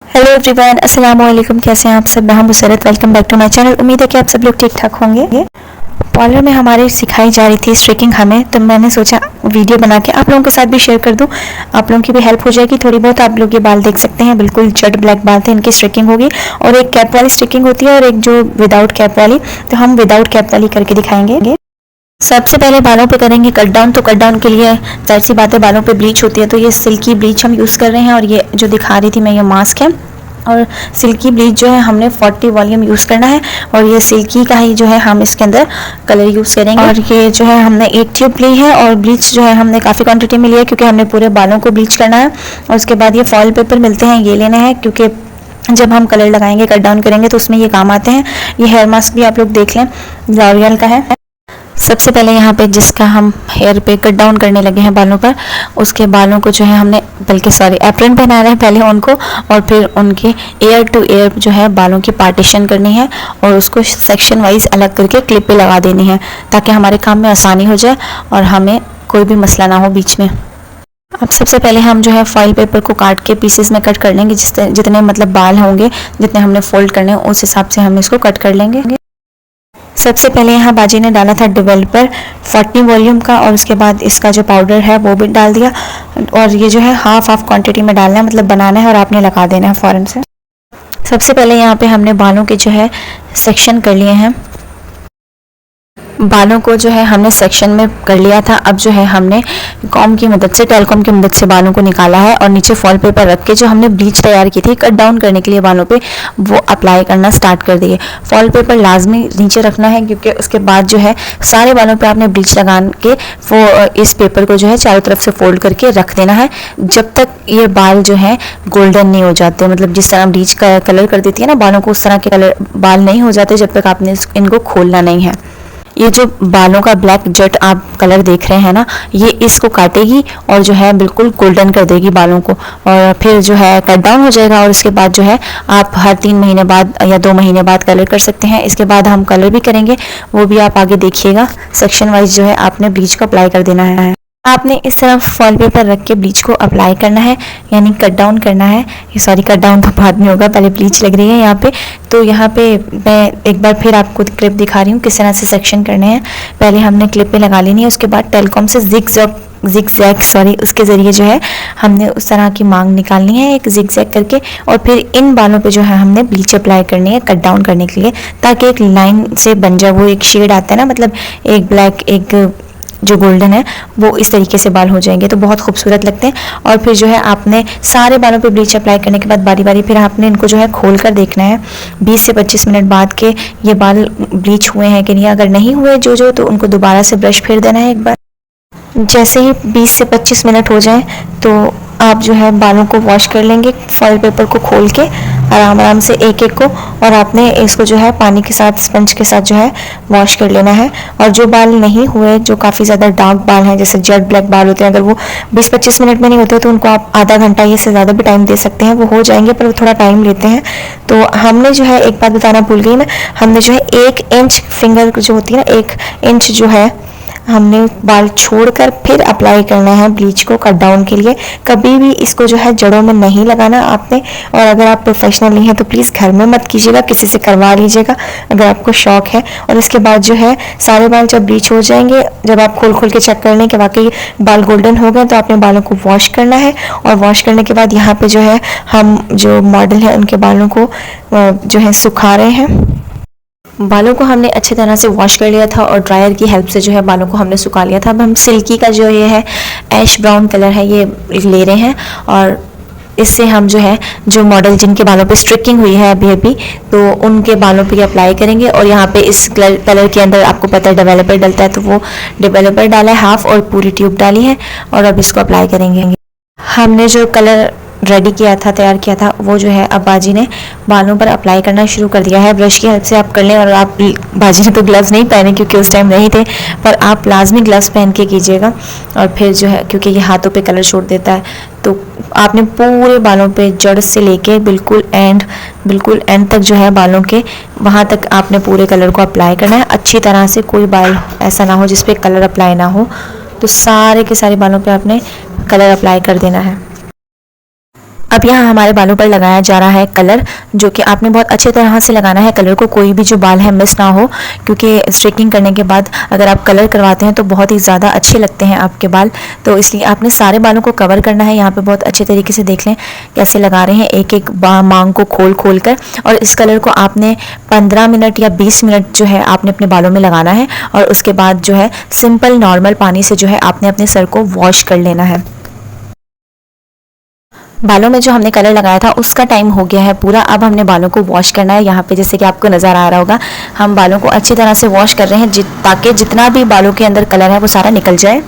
Hello everyone, अस्सलाम वालेकुम। कैसे हैं आप सब? मैं हूं Musarrat. Welcome back to my channel. उम्मीद है कि आप सब लोग ठीक ठाक होंगे। पार्लर में हमारी सिखाई जा रही थी स्ट्रिकिंग हमें, तो मैंने सोचा वीडियो बना के आप लोगों के साथ भी शेयर कर दूं। आप लोगों की भी हेल्प हो जाएगी थोड़ी बहुत। आप लोग ये बाल देख सकते हैं, बिल्कुल जेट ब्लैक बाल थे, इनकी स्ट्रिकिंग होगी। और एक कैप वाली स्ट्रिकिंग होती है और एक जो विदाउट कैप वाली, तो हम विदाउट कैप वाली करके दिखाएंगे। सबसे पहले बालों पे करेंगे कट डाउन। तो कट डाउन के लिए जाहिर सी बात है, बालों पे ब्लीच होती है, तो ये सिल्की ब्लीच हम यूज़ कर रहे हैं। और ये जो दिखा रही थी मैं, ये मास्क है। और सिल्की ब्लीच जो है हमने 40 वॉल्यूम यूज़ करना है। और ये सिल्की का ही जो है हम इसके अंदर कलर यूज़ करेंगे। और ये जो है हमने 8 ट्यूब ली है। और ब्लीच जो है हमने काफ़ी क्वांटिटी में लिया है, क्योंकि हमने पूरे बालों को ब्लीच करना है। और उसके बाद ये फॉयल पेपर मिलते हैं, ये लेना है, क्योंकि जब हम कलर लगाएंगे, कट डाउन करेंगे, तो उसमें ये काम आते हैं। ये हेयर मास्क भी आप लोग देख लें, लॉरियल का है। सबसे पहले यहाँ पे जिसका हम हेयर पे कट डाउन करने लगे हैं बालों पर, उसके बालों को जो है हमने, बल्कि सॉरी, एप्रन पहना रहे हैं पहले उनको, और फिर उनके एयर टू एयर जो है बालों की पार्टीशन करनी है। और उसको सेक्शन वाइज अलग करके क्लिप पे लगा देनी है, ताकि हमारे काम में आसानी हो जाए और हमें कोई भी मसला ना हो बीच में। अब सबसे पहले हम जो है फॉइल पेपर को काट के पीसेस में कट कर लेंगे। जितने मतलब बाल होंगे, जितने हमने फोल्ड करने हैं, उस हिसाब से हम इसको कट कर लेंगे। सबसे पहले यहाँ बाजी ने डाला था डेवलपर 40 वॉल्यूम का, और उसके बाद इसका जो पाउडर है वो भी डाल दिया। और ये जो है हाफ क्वांटिटी में डालना है, मतलब बनाना है और आपने लगा देना है फ़ौरन से। सबसे पहले यहाँ पे हमने बालों के जो है सेक्शन कर लिए हैं। बालों को जो है हमने सेक्शन में कर लिया था। अब जो है हमने कॉम की मदद से, टेलकॉम की मदद से बालों को निकाला है। और नीचे फॉल पेपर रख के जो हमने ब्लीच तैयार की थी कट डाउन करने के लिए बालों पे, वो अप्लाई करना स्टार्ट कर दिए। फॉल पेपर लाजमी नीचे रखना है, क्योंकि उसके बाद जो है सारे बालों पे आपने ब्लीच लगा के वो इस पेपर को जो है चारों तरफ से फोल्ड करके रख देना है, जब तक ये बाल जो है गोल्डन नहीं हो जाते। मतलब जिस तरह ब्लीच का कलर कर देती है ना बालों को, उस तरह के कलर बाल नहीं हो जाते जब तक आपने इनको खोलना नहीं है। ये जो बालों का ब्लैक जेट आप कलर देख रहे हैं ना, ये इसको काटेगी और जो है बिल्कुल गोल्डन कर देगी बालों को। और फिर जो है कट डाउन हो जाएगा। और उसके बाद जो है आप हर 3 महीने बाद या 2 महीने बाद कलर कर सकते हैं। इसके बाद हम कलर भी करेंगे, वो भी आप आगे देखिएगा। सेक्शन वाइज जो है आपने ब्लीच को अप्लाई कर देना है। आपने इस तरह फॉल पेपर रख के ब्लीच को अप्लाई करना है, यानी कट डाउन करना है। ये सॉरी, कट डाउन तो बाद में होगा, पहले ब्लीच लग रही है यहाँ पे। तो यहाँ पे मैं एक बार फिर आपको क्लिप दिखा रही हूँ किस तरह से सेक्शन करने हैं। पहले हमने क्लिप पे लगा लेनी है, उसके बाद टेलकॉम से जिग-जैग सॉरी, उसके ज़रिए जो है हमने उस तरह की मांग निकालनी है, एक जिग-जैग करके। और फिर इन बालों पे जो है हमने ब्लीच अप्लाई करनी है कट डाउन करने के लिए, ताकि एक लाइन से बन जाए। वो एक शेड आता है ना, मतलब एक ब्लैक एक जो गोल्डन है, वो इस तरीके से बाल हो जाएंगे, तो बहुत खूबसूरत लगते हैं। और फिर जो है आपने सारे बालों पे ब्लीच अप्लाई करने के बाद बारी बारी फिर आपने इनको जो है खोल कर देखना है 20 से 25 मिनट बाद के ये बाल ब्लीच हुए हैं कि नहीं। अगर नहीं हुए जो तो उनको दोबारा से ब्रश फेर देना है एक बार। जैसे ही 20 से 25 मिनट हो जाए तो आप जो है बालों को वॉश कर लेंगे, फॉइल पेपर को खोल के आराम आराम से एक एक को। और आपने इसको जो है पानी के साथ, स्पंज के साथ जो है वॉश कर लेना है। और जो बाल नहीं हुए, जो काफ़ी ज़्यादा डार्क बाल हैं, जैसे जेट ब्लैक बाल होते हैं, अगर वो 20-25 मिनट में नहीं होते तो उनको आप आधा घंटा या से ज़्यादा भी टाइम दे सकते हैं, वो हो जाएंगे, पर वो थोड़ा टाइम लेते हैं। तो हमने जो है, एक बात बताना भूल गई मैं, हमने जो है 1 इंच फिंगर जो होती है ना, 1 इंच जो है हमने बाल छोड़कर फिर अप्लाई करना है ब्लीच को कट डाउन के लिए। कभी भी इसको जो है जड़ों में नहीं लगाना आपने। और अगर आप प्रोफेशनल नहीं हैं तो प्लीज़ घर में मत कीजिएगा, किसी से करवा लीजिएगा अगर आपको शौक है। और इसके बाद जो है सारे बाल जब ब्लीच हो जाएंगे, जब आप खोल खोल के चेक कर लें कि वाकई बाल गोल्डन हो गए, तो आपने बालों को वॉश करना है। और वॉश करने के बाद यहाँ पर जो है हम जो मॉडल है उनके बालों को जो है सुखा रहे हैं। बालों को हमने अच्छी तरह से वॉश कर लिया था और ड्रायर की हेल्प से जो है बालों को हमने सुखा लिया था। अब हम सिल्की का जो ये है ऐश ब्राउन कलर है, ये ले रहे हैं। और इससे हम जो है, जो मॉडल जिनके बालों पे स्ट्रिकिंग हुई है अभी तो उनके बालों पे अप्लाई करेंगे। और यहाँ पे इस कलर के अंदर आपको पता है डेवलपर डलता है, तो वो डेवलपर डाला है हाफ, और पूरी ट्यूब डाली है। और अब इसको अप्लाई करेंगे। हमने जो कलर रेडी किया था, तैयार किया था, वो जो है अब बाजी ने बालों पर अप्लाई करना शुरू कर दिया है। ब्रश की हेल्प से आप कर लें। और आप, बाजी ने तो ग्लव्स नहीं पहने क्योंकि उस टाइम नहीं थे, पर आप लाजमी ग्लव्स पहन के कीजिएगा। और फिर जो है, क्योंकि ये हाथों पे कलर छोड़ देता है, तो आपने पूरे बालों पे जड़ से लेके बिल्कुल एंड तक जो है बालों के वहाँ तक आपने पूरे कलर को अप्लाई करना है अच्छी तरह से। कोई बाल ऐसा ना हो जिस पे कलर अप्लाई ना हो, तो सारे के सारे बालों पे आपने कलर अप्लाई कर देना है। अब यहाँ हमारे बालों पर लगाया जा रहा है कलर, जो कि आपने बहुत अच्छे तरह से लगाना है कलर को, कोई भी जो बाल है मिस ना हो, क्योंकि स्ट्रेटनिंग करने के बाद अगर आप कलर करवाते हैं तो बहुत ही ज़्यादा अच्छे लगते हैं आपके बाल। तो इसलिए आपने सारे बालों को कवर करना है। यहाँ पे बहुत अच्छे तरीके से देख लें कैसे लगा रहे हैं, एक एक मांग को खोल खोल कर। और इस कलर को आपने 15 मिनट या 20 मिनट जो है आपने अपने बालों में लगाना है, और उसके बाद जो है सिंपल नॉर्मल पानी से जो है आपने अपने सर को वॉश कर लेना है। बालों में जो हमने कलर लगाया था उसका टाइम हो गया है पूरा। अब हमने बालों को वॉश करना है। यहाँ पे जैसे कि आपको नज़र आ रहा होगा, हम बालों को अच्छी तरह से वॉश कर रहे हैं ताकि जितना भी बालों के अंदर कलर है वो सारा निकल जाए।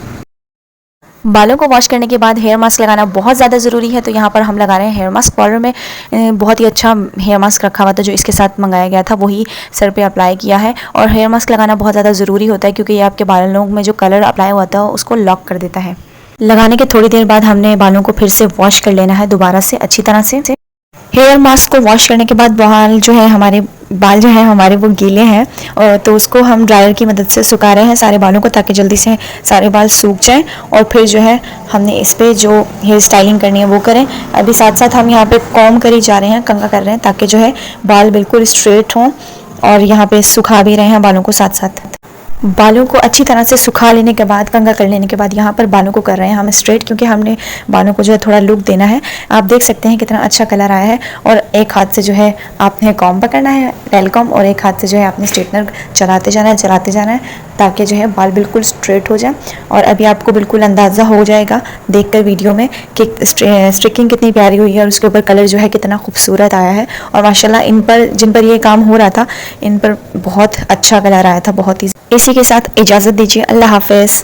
बालों को वॉश करने के बाद हेयर मास्क लगाना बहुत ज़्यादा ज़रूरी है। तो यहाँ पर हम लगा रहे हैं हेयर मास्क। पार्लर में बहुत ही अच्छा हेयर मास्क रखा हुआ था जो इसके साथ मंगाया गया था, वही सर पे अप्लाई किया है। और हेयर मास्क लगाना बहुत ज़्यादा ज़रूरी होता है क्योंकि ये आपके बालों में जो कलर अप्लाई हुआ था उसको लॉक कर देता है। लगाने के थोड़ी देर बाद हमने बालों को फिर से वॉश कर लेना है दोबारा से अच्छी तरह से। हेयर मास्क को वॉश करने के बाद बाल जो है हमारे वो गीले हैं, और तो उसको हम ड्रायर की मदद से सुखा रहे हैं सारे बालों को, ताकि जल्दी से सारे बाल सूख जाएं। और फिर जो है हमने इस पर जो हेयर स्टाइलिंग करनी है वो करें। अभी साथ साथ हम यहाँ पे कॉम करी जा रहे हैं, कंघा कर रहे हैं, ताकि जो है बाल बिल्कुल स्ट्रेट हों। और यहाँ पे सुखा भी रहे हैं बालों को साथ साथ। बालों को अच्छी तरह से सुखा लेने के बाद, कंघा कर लेने के बाद, यहाँ पर बालों को कर रहे हैं हम स्ट्रेट, क्योंकि हमने बालों को जो है थोड़ा लुक देना है। आप देख सकते हैं कितना अच्छा कलर आया है। और एक हाथ से जो है आपने कॉम पकड़ना है, टेल कॉम, और एक हाथ से जो है आपने स्ट्रेटनर चलाते जाना है ताकि जो है बाल बिल्कुल स्ट्रेट हो जाए। और अभी आपको बिल्कुल अंदाज़ा हो जाएगा देखकर वीडियो में कि स्ट्रिकिंग कितनी प्यारी हुई है और उसके ऊपर कलर जो है कितना खूबसूरत आया है। और माशाल्लाह जिन पर ये काम हो रहा था इन पर बहुत अच्छा कलर आया था, बहुत ही। इसी के साथ इजाज़त दीजिए, अल्लाह हाफ़िज़।